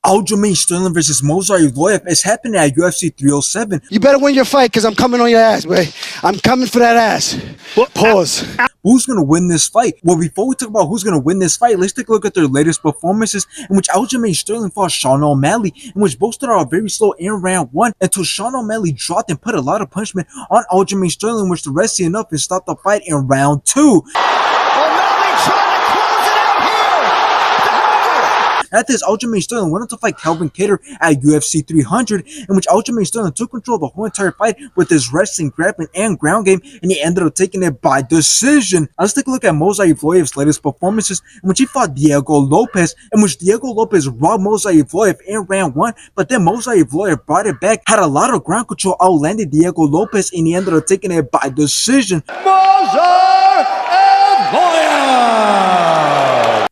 Aljamain Sterling versus Movsar Evloev is happening at UFC 307. You better win your fight because I'm coming on your ass, boy. I'm coming for that ass. Pause. Who's going to win this fight? Well, before we talk about who's going to win this fight, let's take a look at their latest performances, in which Aljamain Sterling fought Sean O'Malley, in which both started out very slow in round 1 until Sean O'Malley dropped and put a lot of punishment on Aljamain Sterling, which the rest seen enough and stopped the fight in round 2. After this, Aljamain Sterling went on to fight Calvin Kattar at UFC 300, in which Aljamain Sterling took control of the whole entire fight with his wrestling, grappling, and ground game, and he ended up taking it by decision. Now let's take a look at Movsar Evloev's latest performances, in which he fought Diego Lopez, in which Diego Lopez robbed Movsar Evloev in round 1, but then Movsar Evloev brought it back, had a lot of ground control, outlanded Diego Lopez, and he ended up taking it by decision. Movsar Evloev!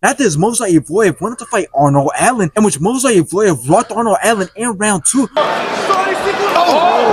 After this, Movsar Evloev wanted to fight Arnold Allen, in which Movsar Evloev rocked Arnold Allen in round 2. Oh,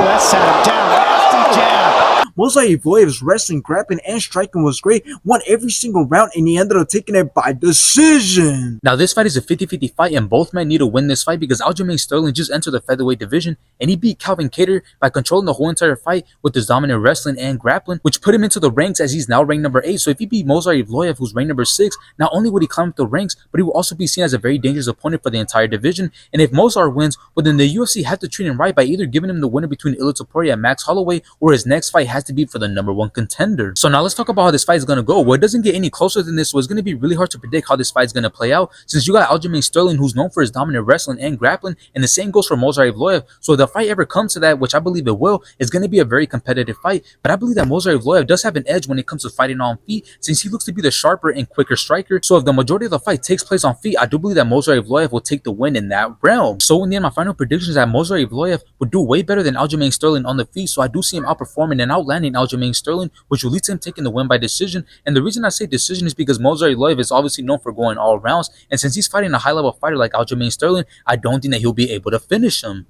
that sat him down. Nasty jab. Movsar Evloev's wrestling, grappling, and striking was great, won every single round, and he ended up taking it by decision. Now this fight is a 50-50 fight, and both men need to win this fight because Aljamain Sterling just entered the featherweight division and he beat Calvin Kattar by controlling the whole entire fight with his dominant wrestling and grappling, which put him into the ranks as he's now ranked number 8. So if he beat Movsar Evloev, who's ranked number 6, not only would he climb up the ranks, but he will also be seen as a very dangerous opponent for the entire division. And if Movsar wins, well then the UFC have to treat him right by either giving him the winner between Ilia Topuria and Max Holloway, or his next fight has to be for the #1 contender. So now let's talk about how this fight is going to go. Well, it doesn't get any closer than this, so it's going to be really hard to predict how this fight is going to play out, since you got Aljamain Sterling, who's known for his dominant wrestling and grappling, and the same goes for Movsar Evloev. So if the fight ever comes to that, which I believe it will, it's going to be a very competitive fight. But I believe that Movsar Evloev does have an edge when it comes to fighting on feet, since he looks to be the sharper and quicker striker. So if the majority of the fight takes place on feet, I do believe that Movsar Evloev will take the win in that realm. So in the end, my final prediction is that Movsar Evloev will do way better than Aljamain Sterling on the feet. So I do see him outperforming and outlanding Aljamain Sterling, which will lead to him taking the win by decision. And the reason I say decision is because Movsar Evloev is obviously known for going all rounds, and since he's fighting a high level fighter like Aljamain Sterling, I don't think that he'll be able to finish him.